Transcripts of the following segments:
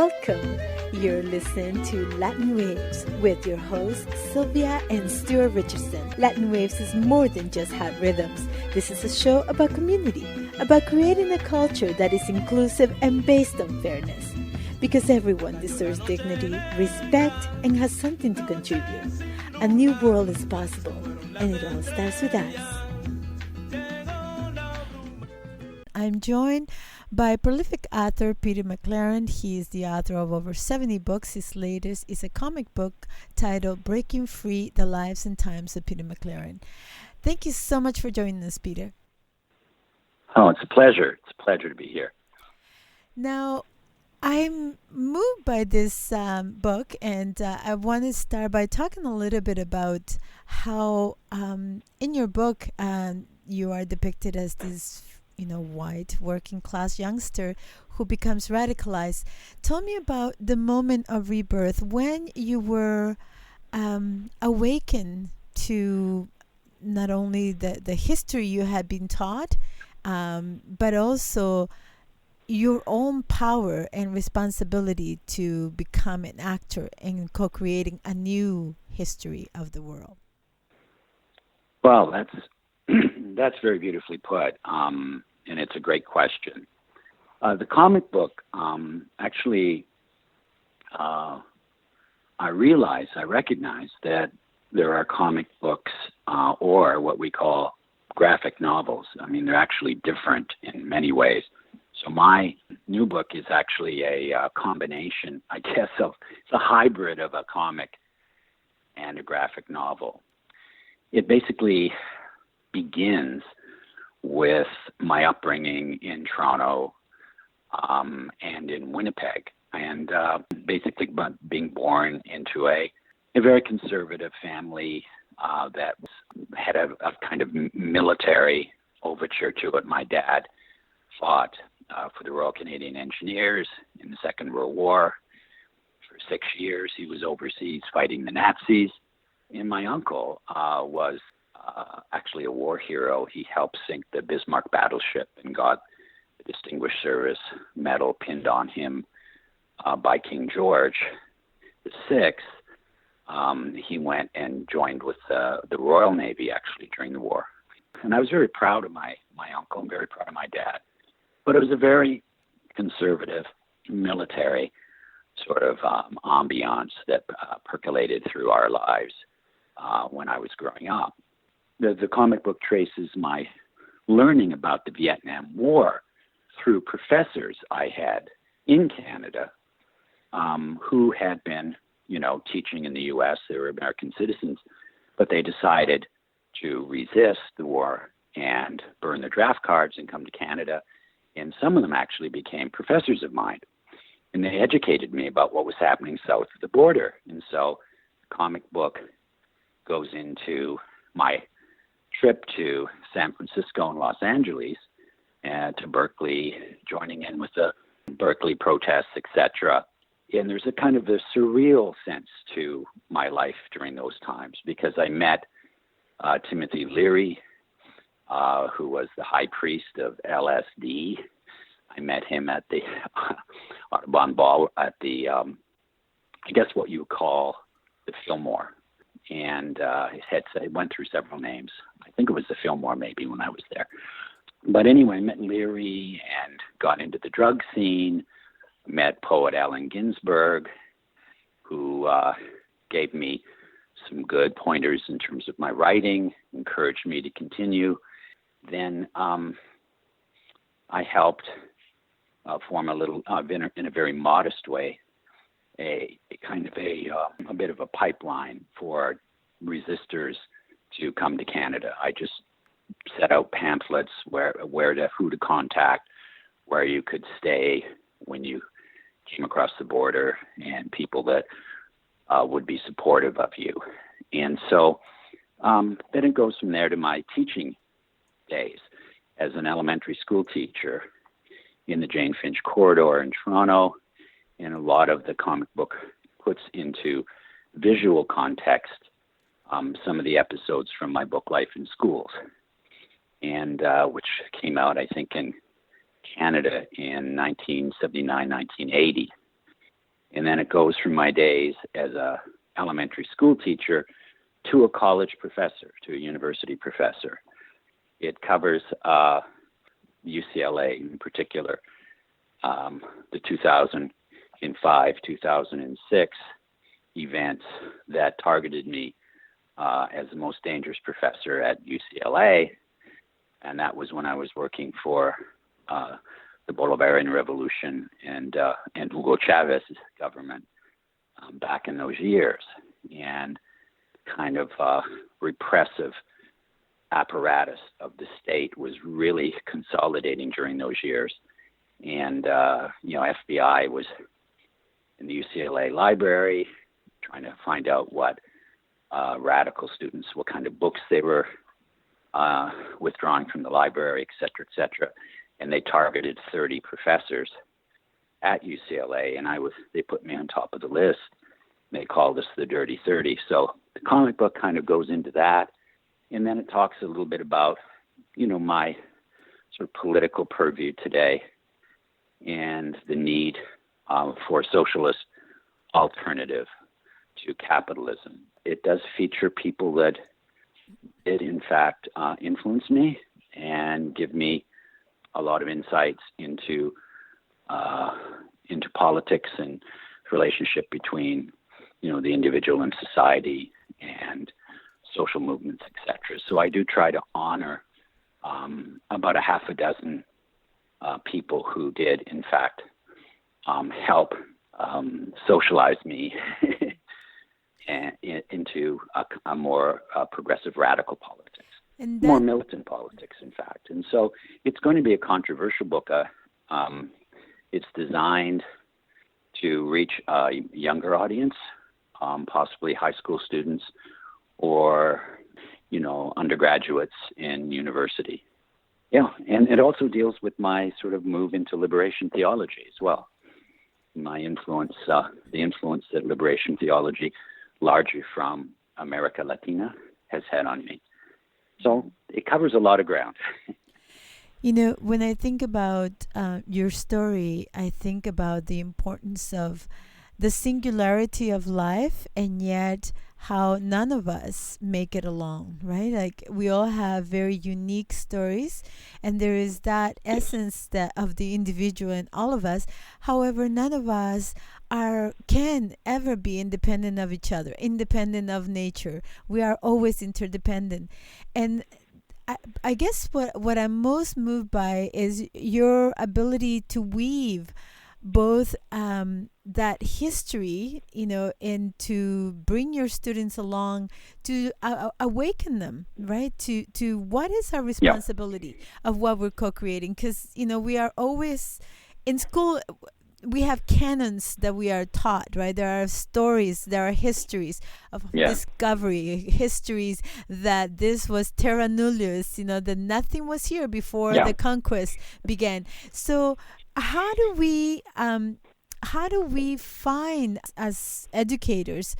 Welcome. You're listening to Latin Waves with your hosts, Sylvia and Stuart Richardson. Latin Waves is more than just hot rhythms. This is a show about community, about creating a culture that is inclusive and based on fairness. Because everyone deserves dignity, respect, and has something to contribute. A new world is possible, and it all starts with us. I'm joined by prolific author Peter McLaren. He is the author of over 70 books. His latest is a comic book titled Breaking Free, The Lives and Times of Peter McLaren. Thank you so much for joining us, Peter. Oh, it's a pleasure. It's a pleasure to be here. Now, I'm moved by this book, and I want to start by talking a little bit about how in your book you are depicted as this white working class youngster who becomes radicalized. Tell me about the moment of rebirth when you were awakened to not only the history you had been taught, but also your own power and responsibility to become an actor and co-creating a new history of the world. Well, that's very beautifully put, and it's a great question. The comic book, actually, I recognize that there are comic books or what we call graphic novels. I mean, they're actually different in many ways. So my new book is actually a combination, I guess, it's a hybrid of a comic and a graphic novel. It basically begins with my upbringing in Toronto and in Winnipeg, and basically being born into a very conservative family that had a kind of military overture to it. My dad fought for the Royal Canadian Engineers in the Second World War. For 6 years, he was overseas fighting the Nazis. And my uncle was actually a war hero. He helped sink the Bismarck battleship and got the Distinguished Service Medal pinned on him by King George VI. He went and joined with the Royal Navy, actually, during the war. And I was very proud of my uncle and very proud of my dad. But it was a very conservative, military sort of ambiance that percolated through our lives when I was growing up. The comic book traces my learning about the Vietnam War through professors I had in Canada who had been, teaching in the U.S. They were American citizens, but they decided to resist the war and burn their draft cards and come to Canada. And some of them actually became professors of mine. And they educated me about what was happening south of the border. And so the comic book goes into my trip to San Francisco and Los Angeles and to Berkeley, joining in with the Berkeley protests, etc. And there's a kind of a surreal sense to my life during those times because I met Timothy Leary, who was the high priest of LSD. I met him at the Audubon Ball at the, I guess what you would call the Fillmore. And he went through several names. I think it was the Fillmore maybe when I was there. But anyway, I met Leary and got into the drug scene, met poet Allen Ginsberg, who gave me some good pointers in terms of my writing, encouraged me to continue. Then I helped form a little, in a very modest way, a kind of a bit of a pipeline for resistors to come to Canada. I just set out pamphlets who to contact, where you could stay when you came across the border, and people that would be supportive of you. And so then it goes from there to my teaching days as an elementary school teacher in the Jane Finch corridor in Toronto. And a lot of the comic book puts into visual context some of the episodes from my book Life in Schools, and which came out, I think, in Canada in 1979, 1980. And then it goes from my days as a elementary school teacher to a college professor, to a university professor. It covers UCLA in particular, the 2005, 2006 events that targeted me as the most dangerous professor at UCLA. And that was when I was working for the Bolivarian Revolution and Hugo Chávez's government back in those years. And kind of repressive apparatus of the state was really consolidating during those years. And, FBI was in the UCLA library trying to find out what radical students, what kind of books they were withdrawing from the library, et cetera, and they targeted 30 professors at UCLA, and they put me on top of the list. They called us the Dirty 30. So the comic book kind of goes into that, and then it talks a little bit about, my sort of political purview today and the need for a socialist alternative to capitalism. It does feature people that did, in fact, influence me and give me a lot of insights into politics and the relationship between, the individual and society and social movements, etc. So I do try to honor about a half a dozen people who did, in fact, help socialize me into a more progressive radical politics, more militant politics, in fact. And so it's going to be a controversial book. It's designed to reach a younger audience, possibly high school students or, undergraduates in university. Yeah, and it also deals with my sort of move into liberation theology as well. My influence, the influence that liberation theology, largely from America Latina, has had on me. So it covers a lot of ground. When I think about your story, I think about the importance of the singularity of life, and yet how none of us make it alone, right? Like we all have very unique stories, and there is that essence of the individual in all of us. However, none of us can ever be independent of each other, independent of nature. We are always interdependent. And I guess what I'm most moved by is your ability to weave both that history, and to bring your students along to awaken them, right? To what is our responsibility of what we're co-creating? Because, we are always in school. We have canons that we are taught, right? There are stories, there are histories of discovery, histories that this was terra nullius, that nothing was here before the conquest began. So how do we find, as educators,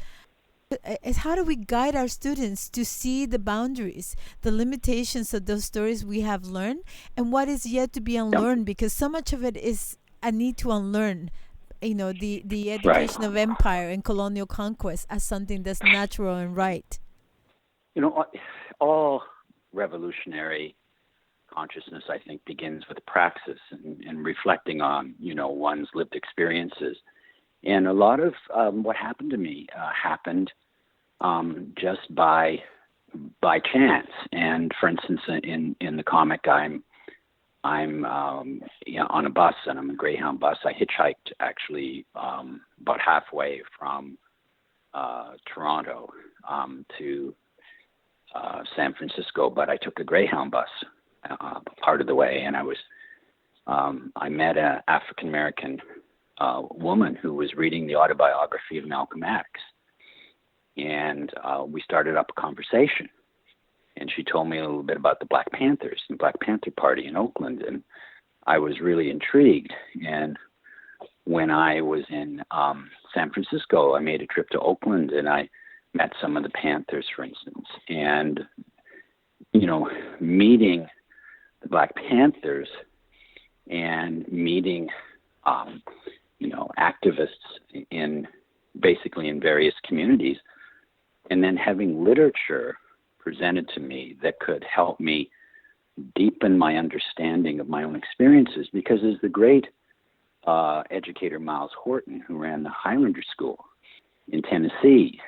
how do we guide our students to see the boundaries, the limitations of those stories we have learned, and what is yet to be unlearned? Because so much of it is a need to unlearn, the education of empire and colonial conquest as something that's natural and right. All revolutionary consciousness, I think, begins with praxis and reflecting on, one's lived experiences. And a lot of what happened to me happened just by chance. And for instance, in the comic, I'm on a bus, and I'm a Greyhound bus. I hitchhiked actually about halfway from Toronto to San Francisco, but I took a Greyhound bus part of the way, and I met an African American woman who was reading the autobiography of Malcolm X, and we started up a conversation. And she told me a little bit about the Black Panthers, the Black Panther Party in Oakland, and I was really intrigued. And when I was in San Francisco, I made a trip to Oakland, and I met some of the Panthers, for instance. And, meeting the Black Panthers and meeting, activists basically in various communities, and then having literature presented to me that could help me deepen my understanding of my own experiences. Because as the great educator Miles Horton, who ran the Highlander School in Tennessee,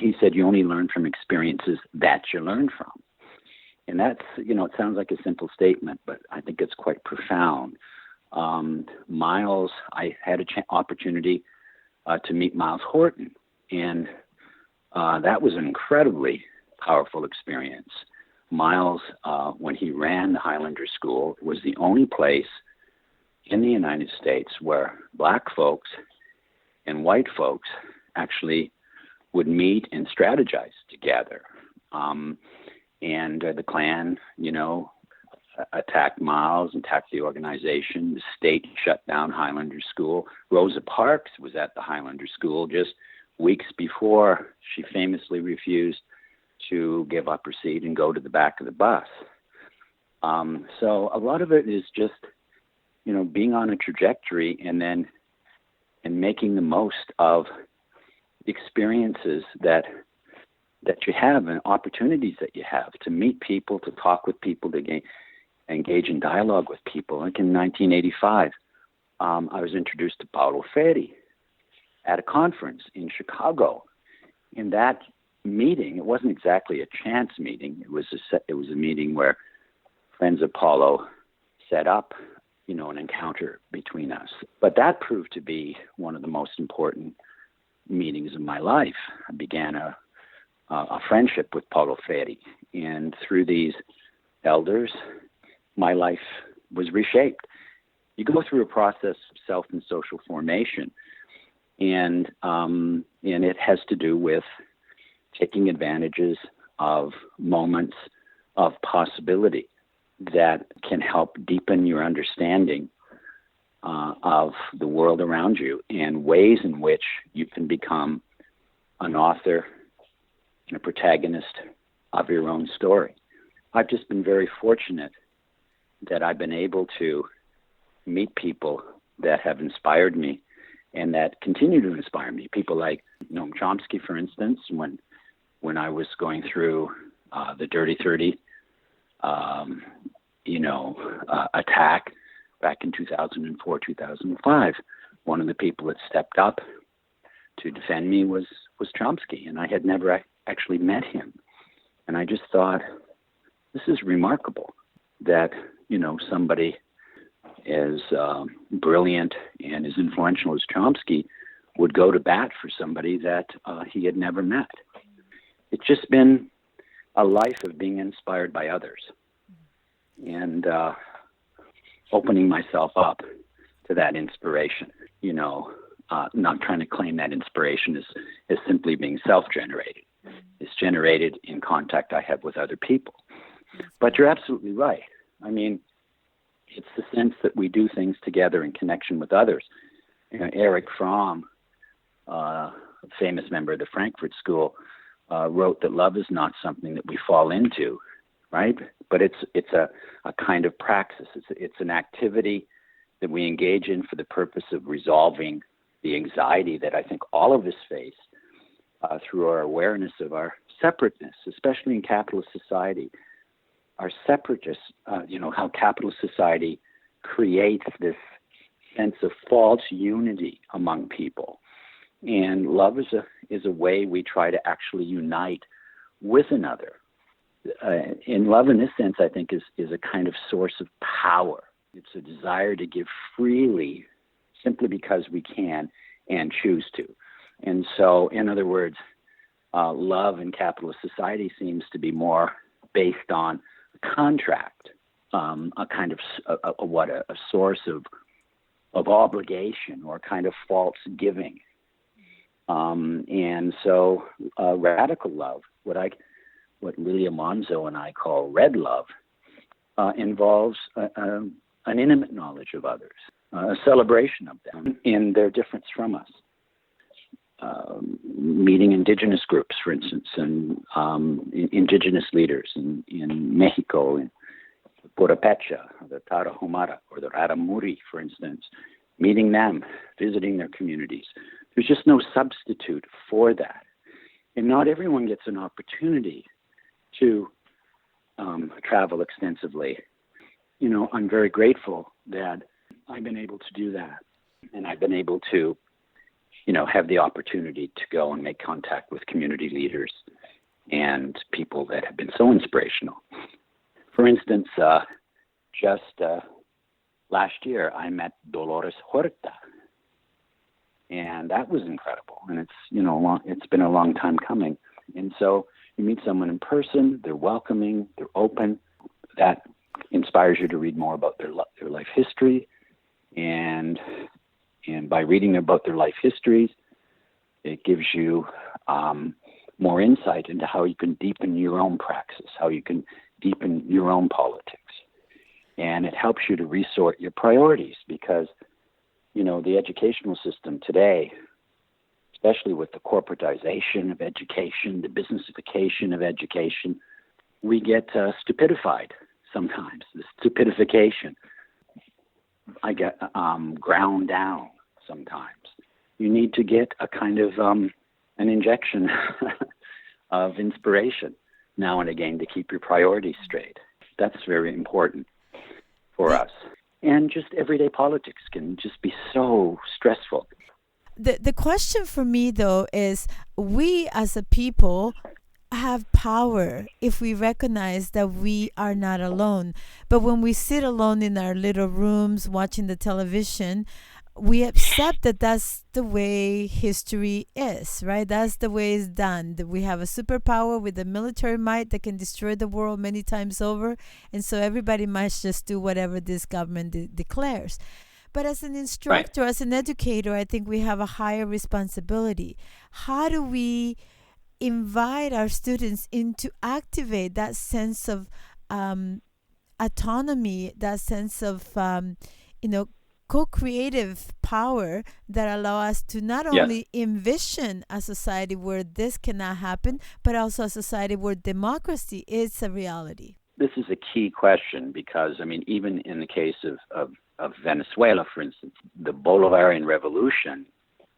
he said, you only learn from experiences that you learn from. And that's, it sounds like a simple statement, but I think it's quite profound. Miles, I had an opportunity to meet Miles Horton, and that was an incredibly powerful experience. Miles, when he ran the Highlander School, was the only place in the United States where Black folks and white folks actually would meet and strategize together. And the Klan, attacked Miles, attacked the organization. The state shut down Highlander School. Rosa Parks was at the Highlander School just weeks before she famously refused to give up her seat and go to the back of the bus. So a lot of it is just, being on a trajectory and making the most of experiences that you have and opportunities that you have to meet people, to talk with people, to engage in dialogue with people. Like in 1985, I was introduced to Paulo Freire at a conference in Chicago. In that meeting, it wasn't exactly a chance meeting. It was a meeting where friends of Paulo set up, an encounter between us. But that proved to be one of the most important meetings of my life. I began a friendship with Paulo Freire, and through these elders, my life was reshaped. You go through a process of self and social formation, and it has to do with taking advantages of moments of possibility that can help deepen your understanding of the world around you, and ways in which you can become an author and a protagonist of your own story. I've just been very fortunate that I've been able to meet people that have inspired me and that continue to inspire me. People like Noam Chomsky, for instance, when I was going through the Dirty 30, attack back in 2004, 2005, one of the people that stepped up to defend me was Chomsky, and I had never actually met him. And I just thought, this is remarkable that, somebody as brilliant and as influential as Chomsky would go to bat for somebody that he had never met. It's just been a life of being inspired by others and opening myself up to that inspiration, not trying to claim that inspiration as simply being self-generated. It's generated in contact I have with other people. But you're absolutely right. I mean, it's the sense that we do things together in connection with others. Erich Fromm, a famous member of the Frankfurt School, wrote that love is not something that we fall into, right? But it's a kind of praxis. It's an activity that we engage in for the purpose of resolving the anxiety that I think all of us face through our awareness of our separateness, especially in capitalist society. Our separateness, how capitalist society creates this sense of false unity among people. And love is a way we try to actually unite with another. And love in this sense, I think, is a kind of source of power. It's a desire to give freely simply because we can and choose to. And so, in other words, love in capitalist society seems to be more based on a contract, a kind of a source of obligation or kind of false giving. And so radical love, what Lilia Monzo and I call red love, involves an intimate knowledge of others, a celebration of them in their difference from us. Meeting indigenous groups, for instance, and indigenous leaders in Mexico, in Purépecha, the Tarahumara, or the Raramuri, for instance, meeting them, visiting their communities. There's just no substitute for that. And not everyone gets an opportunity to travel extensively. I'm very grateful that I've been able to do that. And I've been able to, have the opportunity to go and make contact with community leaders and people that have been so inspirational. For instance, just last year, I met Dolores Horta, and that was incredible. And it's been a long time coming. And so you meet someone in person, they're welcoming, they're open. That inspires you to read more about their life history, and by reading about their life histories, it gives you more insight into how you can deepen your own praxis, how you can deepen your own politics. And it helps you to resort your priorities because, the educational system today, especially with the corporatization of education, the businessification of education, we get stupidified sometimes, the stupidification. I get ground down sometimes. You need to get a kind of an injection of inspiration now and again to keep your priorities straight. That's very important for us. And just everyday politics can just be so stressful. The question for me, though, is we as a people have power if we recognize that we are not alone. But when we sit alone in our little rooms watching the television, we accept that that's the way history is, right? That's the way it's done. That we have a superpower with a military might that can destroy the world many times over. And so everybody must just do whatever this government declares. But as an instructor, Right. as an educator, I think we have a higher responsibility. How do we invite our students in to activate that sense of autonomy, that sense of, co-creative power that allow us to not Yes. only envision a society where this cannot happen, but also a society where democracy is a reality? This is a key question because, even in the case of Venezuela, for instance, the Bolivarian Revolution,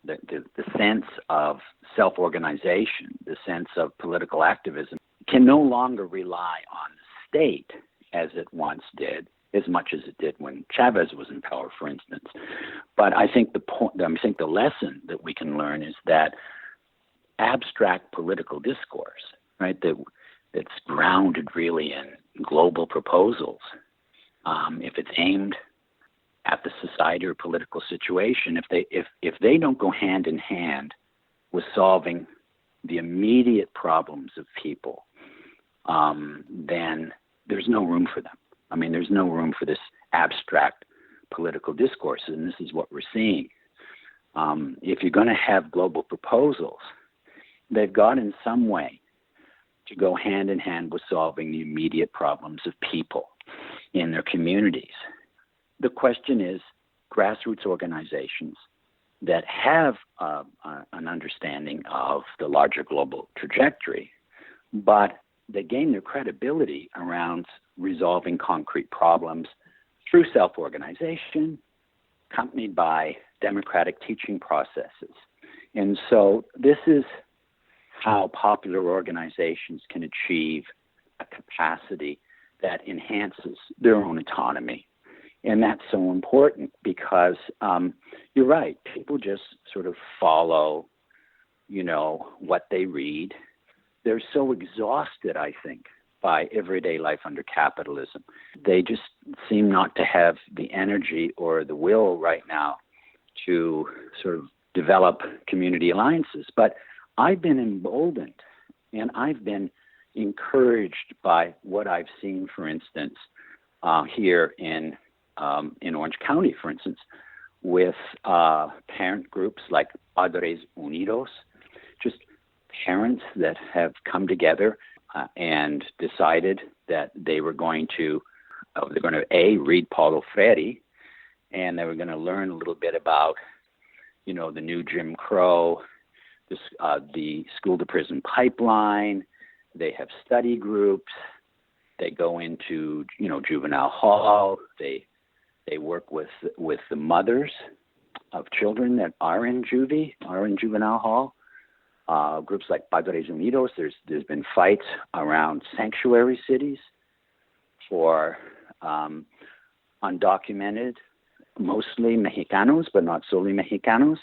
the sense of self-organization, the sense of political activism can no longer rely on the state as it once did, as much as it did when Chavez was in power, for instance. But I think the lesson that we can learn is that abstract political discourse, right, that's grounded really in global proposals, if it's aimed at the society or political situation, if they don't go hand in hand with solving the immediate problems of people, then there's no room for them. There's no room for this abstract political discourse, and this is what we're seeing. If you're going to have global proposals, they've got in some way to go hand in hand with solving the immediate problems of people in their communities. The question is, grassroots organizations that have an understanding of the larger global trajectory, but they gain their credibility around resolving concrete problems through self-organization, accompanied by democratic teaching processes. And so this is how popular organizations can achieve a capacity that enhances their own autonomy. And that's so important because you're right, people just sort of follow, what they read. They're so exhausted, I think, by everyday life under capitalism. They just seem not to have the energy or the will right now to sort of develop community alliances. But I've been emboldened and I've been encouraged by what I've seen, for instance, here in Orange County, for instance, with parent groups like Padres Unidos, just parents that have come together and decided that they were going to, read Paulo Freire, and they were going to learn a little bit about, the new Jim Crow, the school-to-prison pipeline. They have study groups. They go into, juvenile hall. They work with the mothers of children that are in juvie, are in juvenile hall. Groups like Padres Unidos, there's been fights around sanctuary cities for undocumented, mostly Mexicanos, but not solely Mexicanos.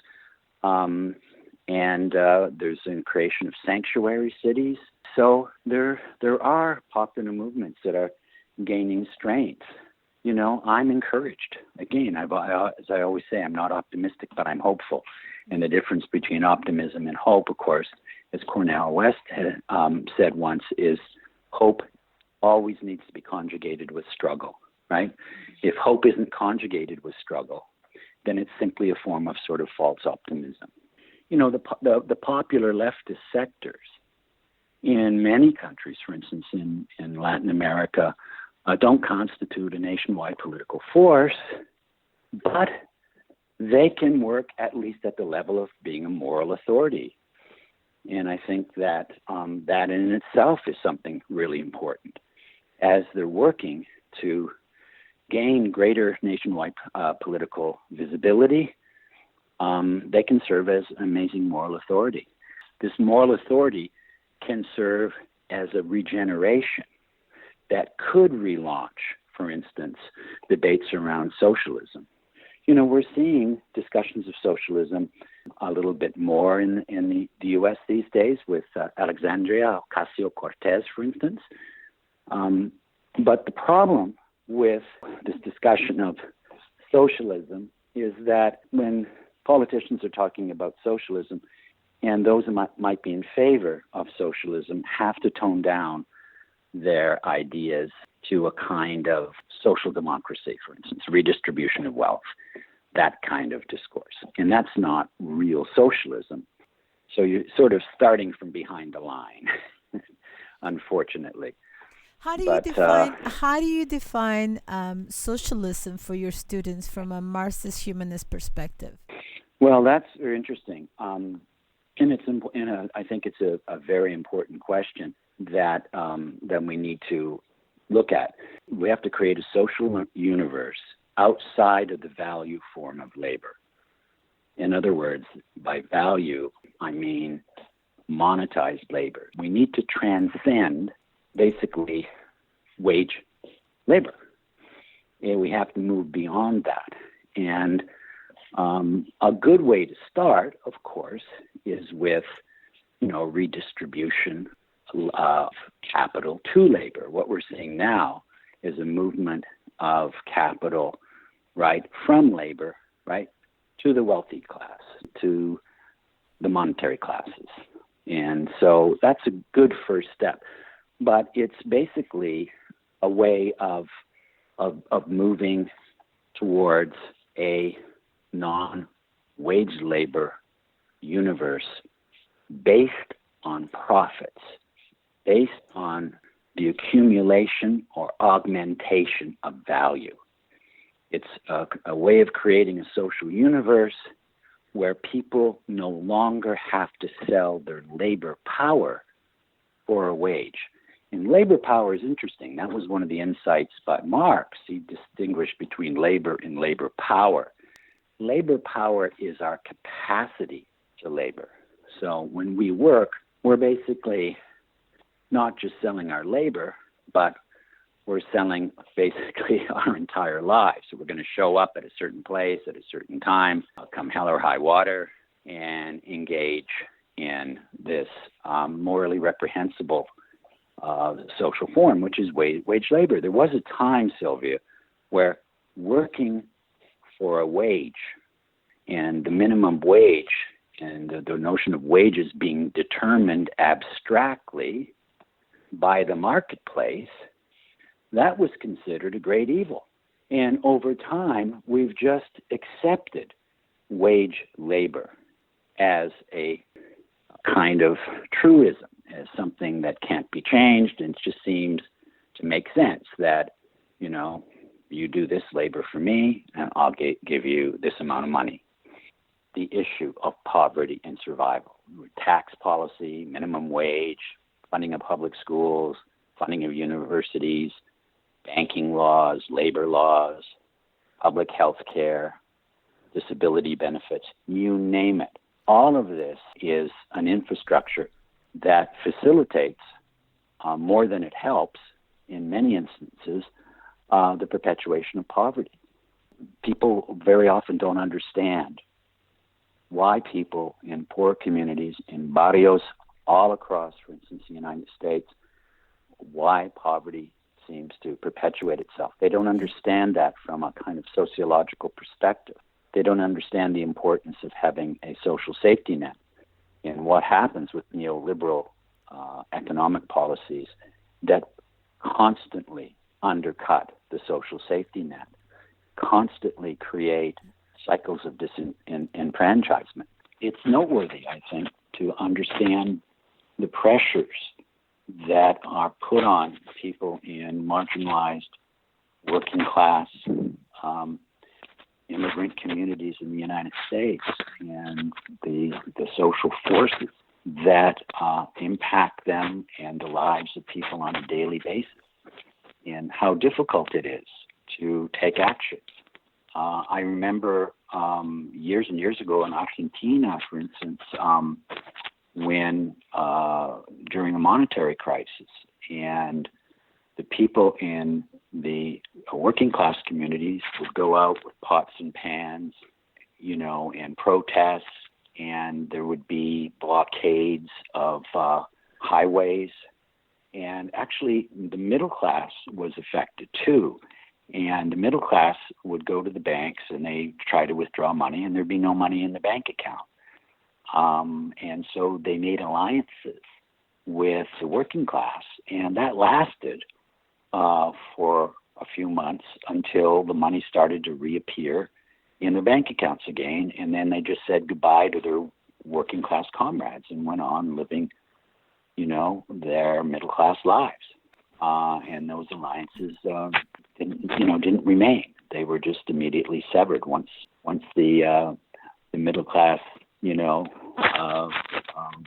And there's a creation of sanctuary cities. So there are popular movements that are gaining strength. You know, I'm encouraged. Again, as I always say, I'm not optimistic, but I'm hopeful. And the difference between optimism and hope, of course, as Cornel West had said once, is hope always needs to be conjugated with struggle, right? If hope isn't conjugated with struggle, then it's simply a form of sort of false optimism. You know, the popular leftist sectors in many countries, for instance, in Latin America, don't constitute a nationwide political force, but they can work at least at the level of being a moral authority. And I think that that in itself is something really important. As they're working to gain greater nationwide political visibility, they can serve as amazing moral authority. This moral authority can serve as a regeneration that could relaunch, for instance, debates around socialism. You know, we're seeing discussions of socialism a little bit more in the U.S. these days with Alexandria Ocasio-Cortez, for instance. But the problem with this discussion of socialism is that when politicians are talking about socialism, and those who might be in favor of socialism have to tone down their ideas to a kind of social democracy, for instance, redistribution of wealth, that kind of discourse. And that's not real socialism. So you're sort of starting from behind the line, unfortunately. How do you define socialism for your students from a Marxist humanist perspective? Well, that's very interesting. And I think it's a very important question that we need to look at. We have to create a social universe outside of the value form of labor. In other words, by value, I mean monetized labor. We need to transcend basically wage labor. And we have to move beyond that. And a good way to start, of course, is with, redistribution of capital to labor. What we're seeing now is a movement of capital, right, from labor, right, to the wealthy class, to the monetary classes. And so that's a good first step. But it's basically a way of moving towards a non-wage labor universe based on profits, based on the accumulation or augmentation of value. It's a way of creating a social universe where people no longer have to sell their labor power for a wage. And labor power is interesting. That was one of the insights by Marx. He distinguished between labor and labor power. Labor power is our capacity to labor. So when we work, we're basically not just selling our labor, but we're selling basically our entire lives. So we're going to show up at a certain place at a certain time, come hell or high water, and engage in this morally reprehensible social form, which is wage labor. There was a time, Sylvia, where working for a wage and the minimum wage and the notion of wages being determined abstractly by the marketplace, that was considered a great evil. And over time, we've just accepted wage labor as a kind of truism, as something that can't be changed, and it just seems to make sense that, you do this labor for me, and I'll give you this amount of money. The issue of poverty and survival, tax policy, minimum wage, funding of public schools, funding of universities, banking laws, labor laws, public health care, disability benefits, you name it. All of this is an infrastructure that facilitates, more than it helps, in many instances, the perpetuation of poverty. People very often don't understand why people in poor communities, in barrios all across, for instance, the United States, why poverty seems to perpetuate itself. They don't understand that from a kind of sociological perspective. They don't understand the importance of having a social safety net. And what happens with neoliberal economic policies that constantly undercut the social safety net, constantly create cycles of disenfranchisement. It's noteworthy, I think, to understand the pressures that are put on people in marginalized, working class, immigrant communities in the United States, and the social forces that impact them and the lives of people on a daily basis, and how difficult it is to take action. I remember years and years ago in Argentina, for instance, when during the monetary crisis, and the people in the working class communities would go out with pots and pans, and protests, and there would be blockades of highways. And actually, the middle class was affected too. And the middle class would go to the banks and they try to withdraw money, and there'd be no money in the bank account. And so they made alliances with the working class, and that lasted for a few months until the money started to reappear in their bank accounts again, and then they just said goodbye to their working class comrades and went on living, their middle class lives. And those alliances didn't remain. They were just immediately severed once the middle class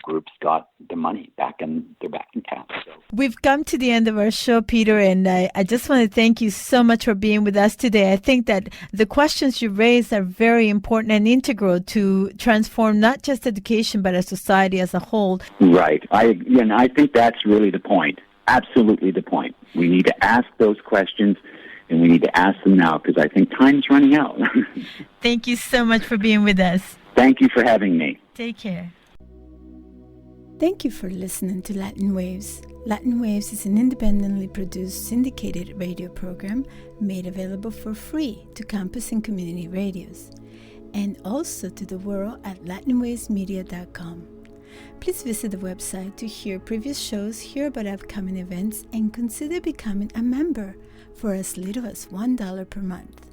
groups got the money back in their bank account. So. We've come to the end of our show, Peter, and I just want to thank you so much for being with us today. I think that the questions you raised are very important and integral to transform not just education, but a society as a whole. Right. I think that's really the point. Absolutely the point. We need to ask those questions, and we need to ask them now, because I think time's running out. Thank you so much for being with us. Thank you for having me. Take care. Thank you for listening to Latin Waves. Latin Waves is an independently produced syndicated radio program made available for free to campus and community radios, and also to the world at latinwavesmedia.com. Please visit the website to hear previous shows, hear about upcoming events, and consider becoming a member for as little as $1 per month.